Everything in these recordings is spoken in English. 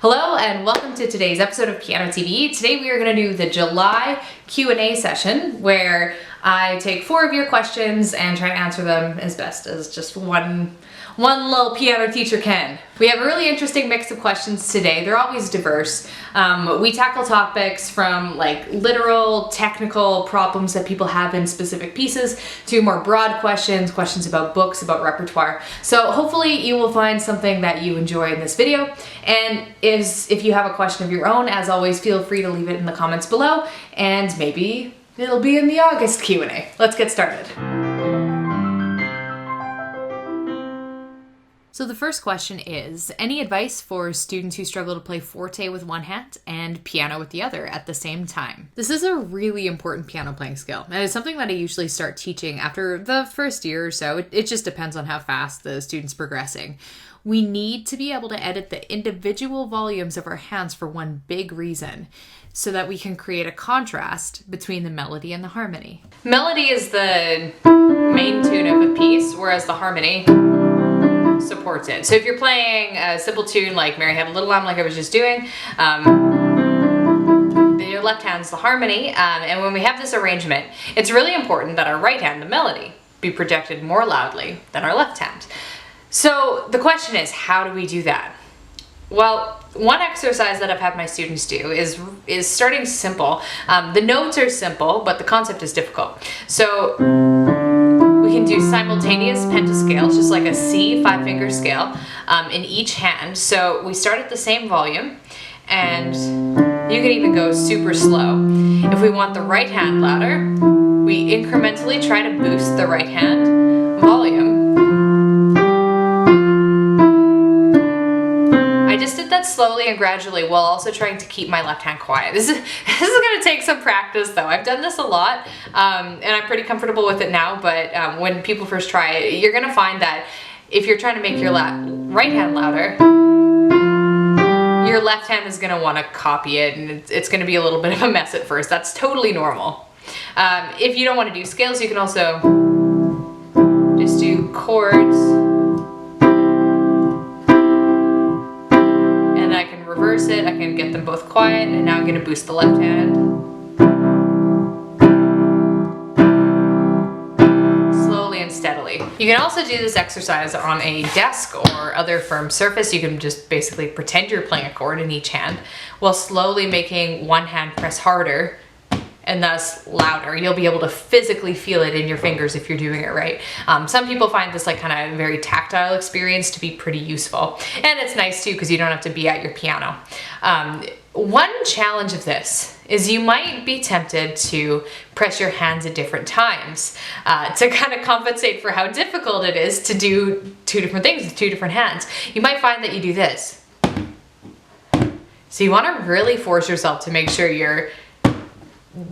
Hello and welcome to today's episode of PianoTV. Today we are going to do the July Q&A session where I take 4 of your questions and try to answer them as best as just one little piano teacher can. We have a really interesting mix of questions today. They're always diverse. We tackle topics from like literal, technical problems that people have in specific pieces to more broad questions about books, about repertoire. So hopefully you will find something that you enjoy in this video. And if you have a question of your own, as always, feel free to leave it in the comments below and maybe it'll be in the August Q&A. Let's get started. So the first question is, any advice for students who struggle to play forte with one hand and piano with the other at the same time? This is a really important piano playing skill, and it's something that I usually start teaching after the first year or so. It just depends on how fast the student's progressing. We need to be able to edit the individual volumes of our hands for one big reason, so that we can create a contrast between the melody and the harmony. Melody is the main tune of a piece, whereas the harmony supports it. So if you're playing a simple tune like Mary Had a Little Lamb, like I was just doing, your left hand's the harmony, and when we have this arrangement, it's really important that our right hand, the melody, be projected more loudly than our left hand. So the question is, how do we do that? Well, one exercise that I've had my students do is starting simple. The notes are simple, but the concept is difficult. So we can do simultaneous pentascales, just like a C 5-finger scale, in each hand. So we start at the same volume, and you can even go super slow. If we want the right hand louder, we incrementally try to boost the right hand volume. I just did that slowly and gradually while also trying to keep my left hand quiet. This is going to take some practice though. I've done this a lot and I'm pretty comfortable with it now, but when people first try it, you're going to find that if you're trying to make your right hand louder, your left hand is going to want to copy it, and it's going to be a little bit of a mess at first. That's totally normal. If you don't want to do scales, you can also just do chords. Reverse it, I can get them both quiet, and now I'm going to boost the left hand. Slowly and steadily. You can also do this exercise on a desk or other firm surface. You can just basically pretend you're playing a chord in each hand while slowly making one hand press harder and thus louder. You'll be able to physically feel it in your fingers if you're doing it right. Some people find this like kind of very tactile experience to be pretty useful. And it's nice too because you don't have to be at your piano. One challenge of this is you might be tempted to press your hands at different times to kind of compensate for how difficult it is to do 2 different things with 2 different hands. You might find that you do this. So you want to really force yourself to make sure you're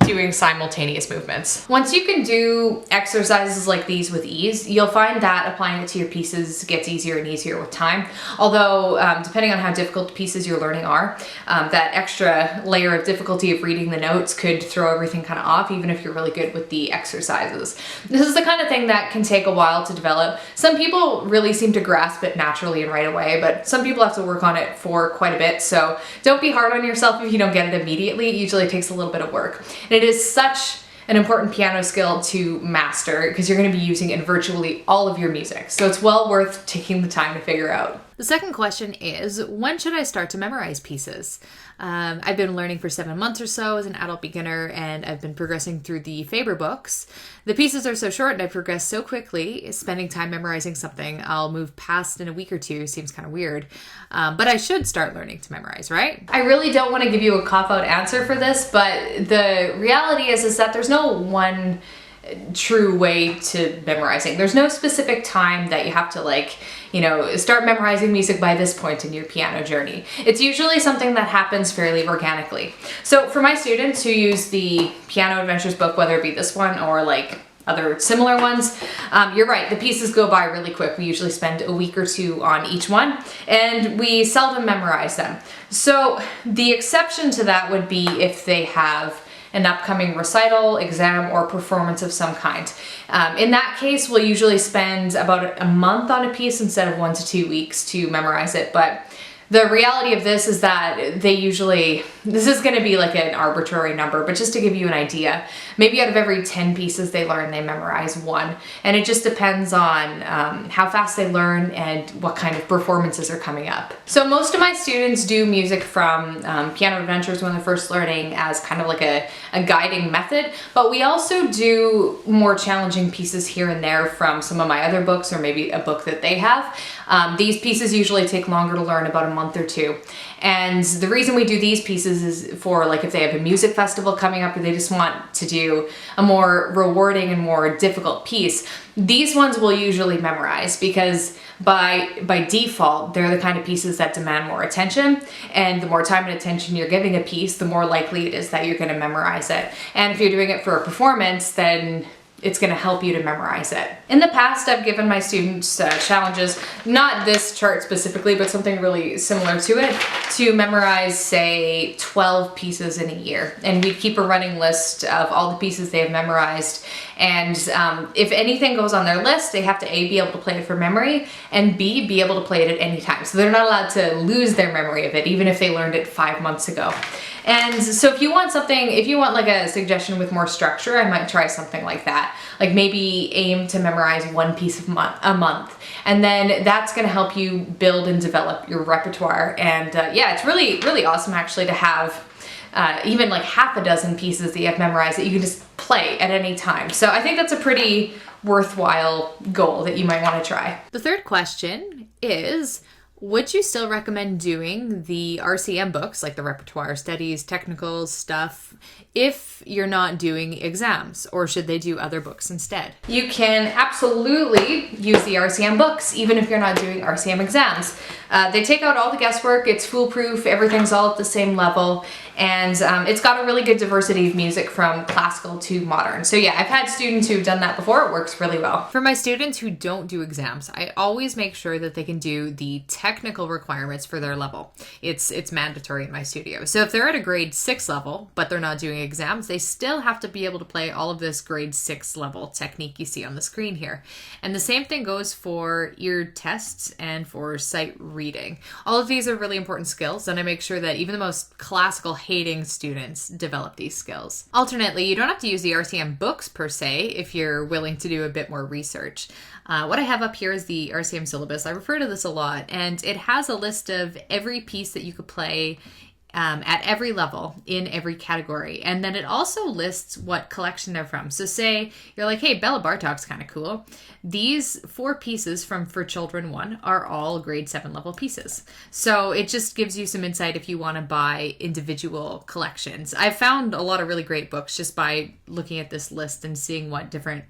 doing simultaneous movements. Once you can do exercises like these with ease, you'll find that applying it to your pieces gets easier and easier with time. Although, depending on how difficult the pieces you're learning are, that extra layer of difficulty of reading the notes could throw everything kind of off, even if you're really good with the exercises. This is the kind of thing that can take a while to develop. Some people really seem to grasp it naturally and right away, but some people have to work on it for quite a bit, so don't be hard on yourself if you don't get it immediately. It usually takes a little bit of work. And it is such an important piano skill to master because you're going to be using it in virtually all of your music. So it's well worth taking the time to figure out. The second question is, when should I start to memorize pieces? I've been learning for 7 months or so as an adult beginner, and I've been progressing through the Faber books. The pieces are so short and I progress so quickly, spending time memorizing something I'll move past in a week or 2 seems kind of weird. But I should start learning to memorize, right? I really don't want to give you a cop-out answer for this, but the reality is that there's no one true way to memorizing. There's no specific time that you have to start memorizing music by this point in your piano journey. It's usually something that happens fairly organically. So for my students who use the Piano Adventures book, whether it be this one or like other similar ones, you're right, the pieces go by really quick. We usually spend a week or 2 on each one, and we seldom memorize them. So the exception to that would be if they have an upcoming recital, exam, or performance of some kind. In that case, we'll usually spend about a month on a piece instead of 1 to 2 weeks to memorize it, but The reality of this is that they usually, this is going to be like an arbitrary number, but just to give you an idea, maybe out of every 10 pieces they learn, they memorize one. And it just depends on how fast they learn and what kind of performances are coming up. So most of my students do music from Piano Adventures when they're first learning as kind of like a guiding method, but we also do more challenging pieces here and there from some of my other books or maybe a book that they have. These pieces usually take longer to learn, about a month or two. And the reason we do these pieces is for like if they have a music festival coming up or they just want to do a more rewarding and more difficult piece. These ones will usually memorize because by default, they're the kind of pieces that demand more attention. And the more time and attention you're giving a piece, the more likely it is that you're going to memorize it. And if you're doing it for a performance, then it's going to help you to memorize it. In the past, I've given my students challenges, not this chart specifically, but something really similar to it, to memorize, say, 12 pieces in a year. And we'd keep a running list of all the pieces they have memorized. And if anything goes on their list, they have to A, be able to play it from memory, and B, be able to play it at any time. So they're not allowed to lose their memory of it, even if they learned it 5 months ago. And so if you want something, if you want like a suggestion with more structure, I might try something like that. Like maybe aim to memorize one piece a month. And then that's gonna help you build and develop your repertoire. And yeah, it's really, really awesome actually to have even like half a dozen pieces that you have memorized that you can just play at any time. So I think that's a pretty worthwhile goal that you might want to try. The third question is, would you still recommend doing the RCM books, like the repertoire studies, technicals stuff, if you're not doing exams, or should they do other books instead? You can absolutely use the RCM books, even if you're not doing RCM exams. They take out all the guesswork, it's foolproof, everything's all at the same level, and it's got a really good diversity of music from classical to modern. So yeah, I've had students who've done that before, it works really well. For my students who don't do exams, I always make sure that they can do the technical requirements for their level. It's mandatory in my studio. So if they're at a grade 6 level, but they're not doing exams, they still have to be able to play all of this grade 6 level technique you see on the screen here. And the same thing goes for ear tests and for sight reading. All of these are really important skills, and I make sure that even the most classical hating students develop these skills. Alternately, you don't have to use the RCM books per se if you're willing to do a bit more research. What I have up here is the RCM syllabus. I refer to this a lot, and it has a list of every piece that you could play at every level in every category. And then it also lists what collection they're from. So say you're like, hey, Bella Bartok's kind of cool. These 4 pieces from For Children 1 are all grade 7 level pieces. So it just gives you some insight if you want to buy individual collections. I've found a lot of really great books just by looking at this list and seeing what different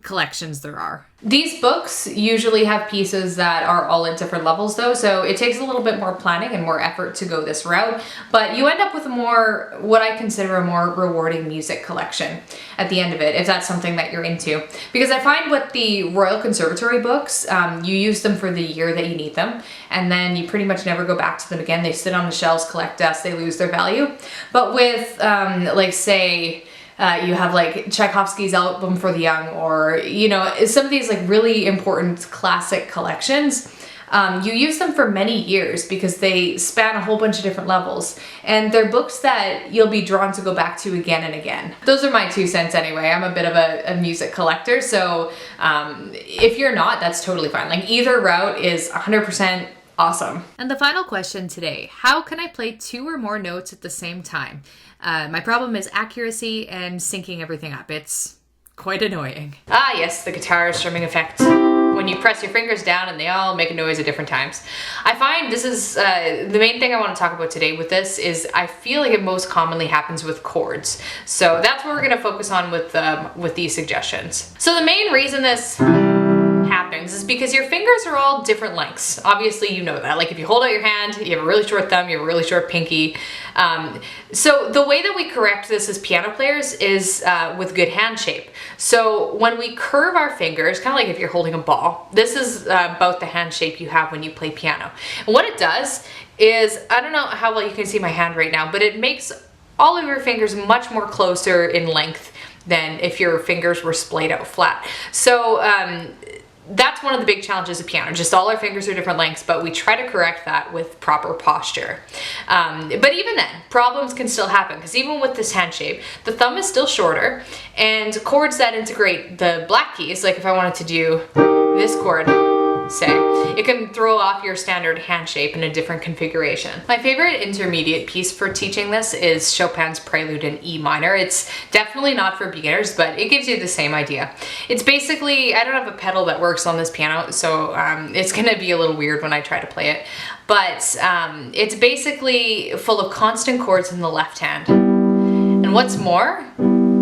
collections there are. These books usually have pieces that are all at different levels though, so it takes a little bit more planning and more effort to go this route, but you end up with a more, what I consider a more rewarding music collection at the end of it, if that's something that you're into. Because I find with the Royal Conservatory books, you use them for the year that you need them, and then you pretty much never go back to them again. They sit on the shelves, collect dust, they lose their value. But with, like say, you have like Tchaikovsky's Album for the Young, or, you know, some of these like really important classic collections, you use them for many years because they span a whole bunch of different levels, and they're books that you'll be drawn to go back to again and again. Those are my 2 cents anyway. I'm a bit of a music collector, so if you're not, that's totally fine. Like either route is 100% awesome. And the final question today, how can I play 2 or more notes at the same time? My problem is accuracy and syncing everything up. It's quite annoying. Ah yes, the guitar strumming effect. When you press your fingers down and they all make a noise at different times. I find this is, the main thing I want to talk about today with this is I feel like it most commonly happens with chords. So that's what we're going to focus on with these suggestions. So the main reason this happens is because your fingers are all different lengths. Obviously you know that. Like if you hold out your hand, you have a really short thumb, you have a really short pinky. So the way that we correct this as piano players is with good hand shape. So when we curve our fingers, kind of like if you're holding a ball, this is about the hand shape you have when you play piano. And what it does is, I don't know how well you can see my hand right now, but it makes all of your fingers much more closer in length than if your fingers were splayed out flat. So that's one of the big challenges of piano. Just all our fingers are different lengths, but we try to correct that with proper posture. But even then, problems can still happen, because even with this hand shape, the thumb is still shorter, and chords that integrate the black keys, like if I wanted to do this chord, say, it can throw off your standard hand shape in a different configuration. My favorite intermediate piece for teaching this is Chopin's Prelude in E minor. It's definitely not for beginners, but it gives you the same idea. It's basically, I don't have a pedal that works on this piano, so it's gonna be a little weird when I try to play it, but it's basically full of constant chords in the left hand. And what's more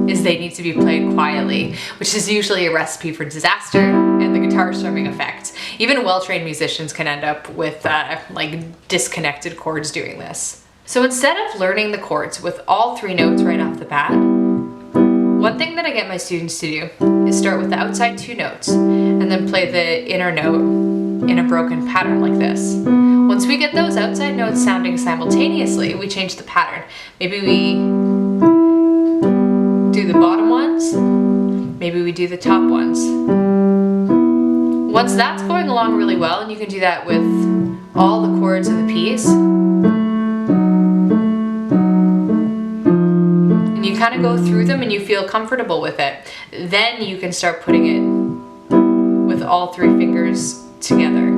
is they need to be played quietly, which is usually a recipe for disaster and the guitar strumming effect. Even well-trained musicians can end up with like disconnected chords doing this. So instead of learning the chords with all 3 notes right off the bat, one thing that I get my students to do is start with the outside 2 notes and then play the inner note in a broken pattern like this. Once we get those outside notes sounding simultaneously, we change the pattern. Maybe we do the bottom ones, maybe we do the top ones. Once that's going along really well, and you can do that with all the chords of the piece, and you kind of go through them and you feel comfortable with it, then you can start putting it with all 3 fingers together.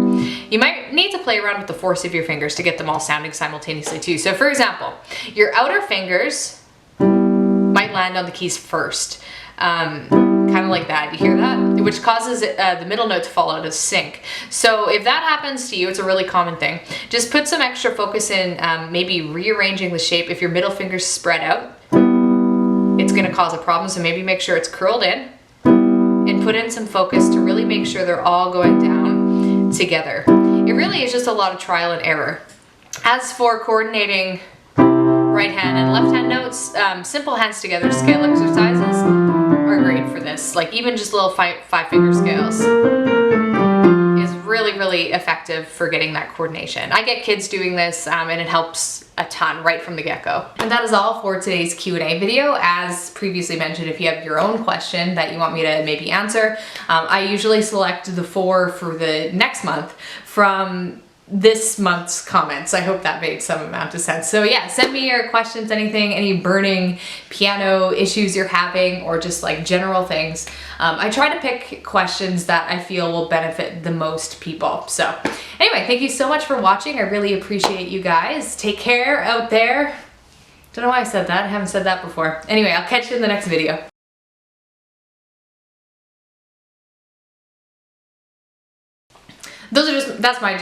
You might need to play around with the force of your fingers to get them all sounding simultaneously too. So for example, your outer fingers might land on the keys first, kind of like that. You hear that? Which causes the middle note to fall out of sync. So if that happens to you, it's a really common thing. Just put some extra focus in maybe rearranging the shape. If your middle finger's spread out, it's going to cause a problem. So maybe make sure it's curled in and put in some focus to really make sure they're all going down together. It really is just a lot of trial and error. As for coordinating right hand and left hand notes, simple hands together scale exercises are great for this. Like even just little 5-finger scales is really effective for getting that coordination. I get kids doing this and it helps a ton right from the get-go. And that is all for today's Q&A video. As previously mentioned, if you have your own question that you want me to maybe answer, I usually select the 4 for the next month from this month's comments. I hope that made some amount of sense. So yeah, send me your questions, anything, any burning piano issues you're having, or just like general things. I try to pick questions that I feel will benefit the most people. So anyway, thank you so much for watching. I really appreciate you guys. Take care out there. Don't know why I said that. I haven't said that before. Anyway, I'll catch you in the next video. That's my